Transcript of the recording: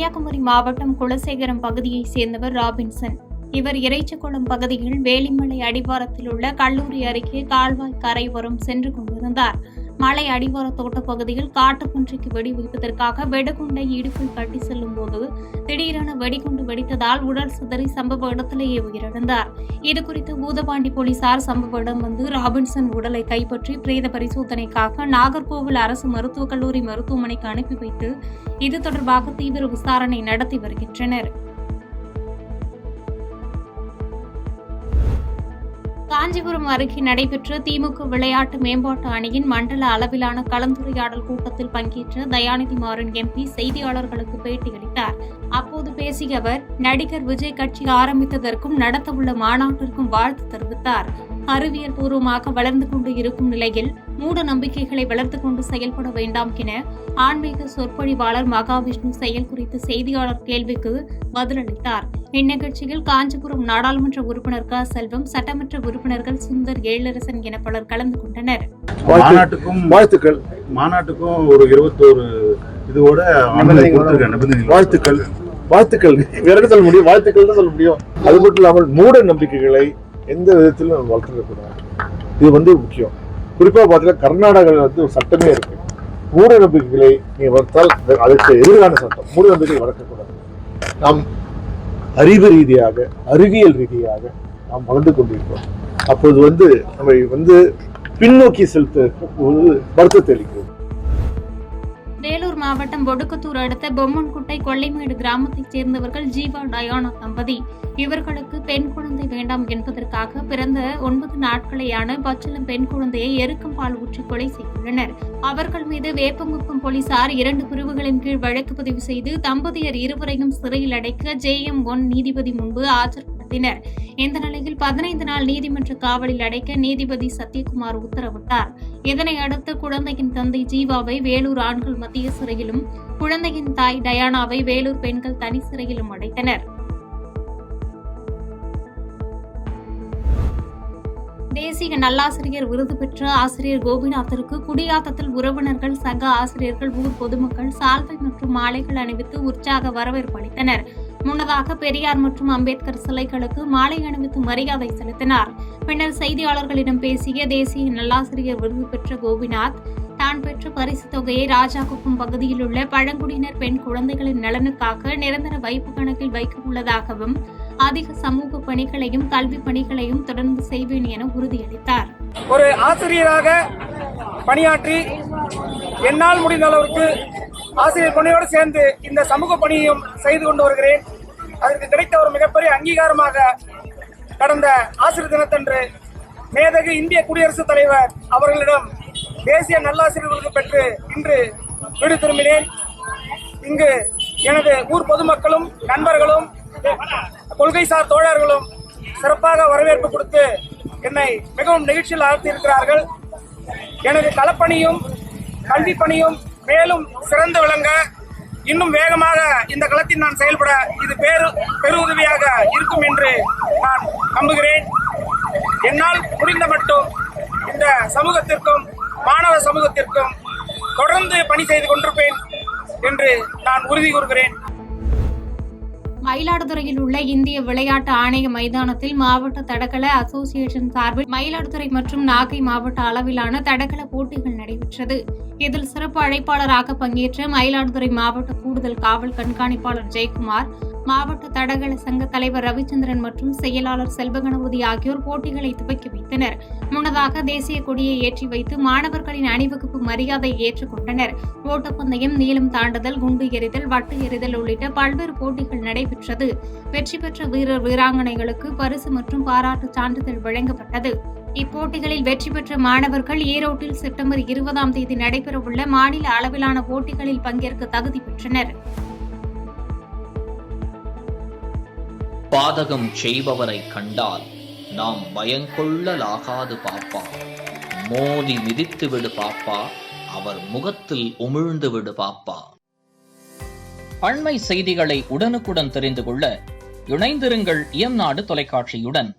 கன்னியாகுமரி மாவட்டம் குலசேகரம் பகுதியைச் சேர்ந்தவர் ராபின்சன். இவர் இறைச்சகுளம் பகுதியில் வேலிமலை அடிவாரத்தில் உள்ள கல்லூரி அருகே கால்வாய் கரையோரம் சென்று கொண்டிருந்தார். மலை அடிவார தோட்டப் பகுதியில் காட்டுப்பன்றிக்கு வெடி வைப்பதற்காக வெடிகுண்டை இடுப்பில் கட்டி செல்லும் போது திடீரென வெடிகுண்டு வெடித்ததால் உடல் சிதறி சம்பவ இடத்திலேயே உயிரிழந்தார். இதுகுறித்து பூதபாண்டி போலீசார் சம்பவ இடம் வந்து ராபின்சன் உடலை கைப்பற்றி பிரேத பரிசோதனைக்காக நாகர்கோவில் அரசு மருத்துவக் கல்லூரி மருத்துவமனைக்கு அனுப்பி வைத்து இது தொடர்பாக தீவிர விசாரணை நடத்தி வருகின்றனர். காஞ்சிபுரம் அருகே நடைபெற்ற திமுக விளையாட்டு மேம்பாட்டு அணியின் மண்டல அளவிலான கலந்துரையாடல் கூட்டத்தில் பங்கேற்ற தயாநிதி மாறன் எம்பி செய்தியாளர்களுக்கு பேட்டியளித்தார். அப்போது பேசிய அவர், நடிகர் விஜய் கட்சி ஆரம்பித்ததற்கும் நடத்தவுள்ள மாநாட்டிற்கும் வாழ்த்து தெரிவித்தார். அறிவியல் பூர்வமாக வளர்ந்து கொண்டு இருக்கும் நிலையில் மூட நம்பிக்கைகளை வளர்த்து கொண்டு செயல்பட வேண்டாம் என ஆன்மீக சொற்பொழிவாளர் மகாவிஷ்ணு செயல் குறித்த செய்தியாளர் கேள்விக்கு பதிலளித்தார். இந்நிகழ்ச்சியில் காஞ்சிபுரம் நாடாளுமன்ற உறுப்பினர் க. செல்வம், சட்டமன்ற உறுப்பினர்கள் சுந்தர், ஏழரசன் என பலர் கலந்து கொண்டனர். மாநாட்டுக்கும் ஒரு 21 இதோட வாழ்த்துக்கள் வேற சொல்ல முடியும், வாழ்த்துக்கள் தான் சொல்ல முடியும். அது மட்டும் இல்லாமல் மூட நம்பிக்கைகளை எந்த விதத்திலும் நம்ம வளர்த்துக்கூடாது. இது முக்கியம். குறிப்பா பார்த்தீங்கன்னா கர்நாடகாவில் ஒரு சட்டமே இருக்கு, மூட நம்பிக்கைகளை நீ வளர்த்தால் அதுக்கு எதிரான சட்டம். மூட நம்பிக்கை வளர்க்கக்கூடாது. நாம் அறிவு ரீதியாக, அறிவியல் ரீதியாக நாம் வளர்ந்து கொண்டிருக்கிறோம். அப்போது நம்ம பின்னோக்கி செலுத்த வருத்தத்தை அளிக்கிறது. வேலூர் மாவட்டம் ஒடுக்கத்தூர் அடுத்த பொம்மன்குட்டை கொள்ளைமேடு கிராமத்தைச் சேர்ந்தவர்கள் ஜீவா டயானா தம்பதி. இவர்களுக்கு பெண் குழந்தை வேண்டாம் என்பதற்காக பிறந்த 9 நாட்களேயான பச்சிளம் பெண் குழந்தையை எருக்கம் பால் ஊற்றி கொலை செய்துள்ளனர். அவர்கள் மீது வேப்பங்குப்பம் போலீசார் 2 பிரிவுகளின் கீழ் வழக்கு பதிவு செய்து தம்பதியர் இருவரையும் சிறையில் அடைக்க JM1 நீதிபதி முன்பு ஆஜர்படுத்தினர். இந்த நிலையில் 15 நாள் நீதிமன்ற காவலில் அடைக்க நீதிபதி சத்யகுமார் உத்தரவிட்டார். இதனை அடுத்து குழந்தையின் தந்தை ஜீவாவை வேலூர் ஆண்கள் மத்திய சிறையிலும், குழந்தையின் தாய் டயானாவை வேலூர் பெண்கள் தனி சிறையிலும் அடைத்தனர். தேசிய நல்லாசிரியர் விருது பெற்ற ஆசிரியர் கோபிநாத்திற்கு குடியாத்தத்தில் உறவினர்கள், சக ஆசிரியர்கள், ஊர் பொதுமக்கள் சால்வை மற்றும் மாலைகள் அணிவித்து உற்சாக வரவேற்பு அளித்தனர். முன்னதாக பெரியார் மற்றும் அம்பேத்கர் சிலைகளுக்கு மாலை அணிவித்து மரியாதை செலுத்தினார். பின்னர் செய்தியாளர்களிடம் பேசிய தேசிய நல்லாசிரியர் விருது பெற்ற கோபிநாத், தான் பெற்ற பரிசு தொகையை ராஜாகுப்பம் பகுதியில் உள்ள பழங்குடியினர் பெண் குழந்தைகளின் நலனுக்காக நிரந்தர வைப்பு கணக்கில் வைக்க உள்ளதாகவும், அதிக சமூக பணிகளையும் கல்வி பணிகளையும் தொடர்ந்து செய்வேன் என உறுதியளித்தார். ஒரு ஆசிரியராக பணியாற்றி என்னால் முடிந்த அளவுக்கு ஆசிரியர் பணியோடு சேர்ந்து இந்த சமூக பணியையும் செய்து கொண்டு வருகிறேன். அதற்கு கிடைத்த ஒரு மிகப்பெரிய அங்கீகாரமாக கடந்த ஆசிரியர் தினத்தன்று மேதகு இந்திய குடியரசுத் தலைவர் அவர்களிடம் தேசிய நல்லாசிரியர் விருது பெற்று இன்று வீடு திரும்பினேன். இங்கு எனது ஊர் பொதுமக்களும், நண்பர்களும், கொள்கைசார் தோழர்களும் சிறப்பாக வரவேற்பு கொடுத்து என்னை மிகவும் நெகிழ்ச்சியில் ஆழ்த்தியிருக்கிறார்கள். எனது களப்பணியும் கல்வி பணியும் மேலும் சிறந்து விளங்க, இன்னும் வேகமாக இந்த களத்தில் நான் செயல்பட இது பெருதவியாக இருக்கும் என்று நான் நம்புகிறேன். என்னால் முடிந்த மட்டும் இந்த சமூகத்திற்கும், மாணவ சமூகத்திற்கும் தொடர்ந்து பணி செய்து கொண்டிருப்பேன் என்று நான் உறுதி கூறுகிறேன். மயிலாடுதுறையில் உள்ள இந்திய விளையாட்டு ஆணைய மைதானத்தில் மாவட்ட தடகள அசோசியேஷன் சார்பில் மயிலாடுதுறை மற்றும் நாகை மாவட்ட அளவிலான தடகள போட்டிகள் நடைபெற்றது. இதில் சிறப்பு அழைப்பாளராக பங்கேற்ற மயிலாடுதுறை மாவட்ட கூடுதல் காவல் கண்காணிப்பாளர் ஜெயக்குமார், மாவட்ட தடகள சங்க தலைவர் ரவிச்சந்திரன் மற்றும் செயலாளர் செல்வகணபதி ஆகியோர் போட்டிகளை துவக்கி வைத்தனர். முன்னதாக தேசிய கொடியை ஏற்றி வைத்து மாணவர்களின் அணிவகுப்பு மரியாதை ஏற்றுக்கொண்டனர். ஓட்டப்பந்தயம், நீளம் தாண்டுதல், குண்டு எறிதல், வட்டு எறிதல் உள்ளிட்ட பல்வேறு போட்டிகள் நடைபெற்றது. வெற்றி பெற்ற வீரர், வீராங்கனைகளுக்கு பரிசு மற்றும் பாராட்டு சான்றிதழ் வழங்கப்பட்டது. இப்போட்டிகளில் வெற்றி பெற்ற மாணவர்கள் ஈரோட்டில் செப்டம்பர் 20ஆம் தேதி நடைபெறவுள்ள மாநில அளவிலான போட்டிகளில் பங்கேற்க தகுதி பெற்றனர். பாதகம் செய்பவரை கண்டால் நாம் பயங்கொள்ளலாகாது பாப்பா, மோதி மிதித்து விடு பாப்பா, அவர் முகத்தில் உமிழ்ந்து விடு பாப்பா. அண்மை செய்திகளை உடனுக்குடன் தெரிந்து கொள்ள இணைந்திருங்கள் இயம்நாடு தொலைக்காட்சியுடன்.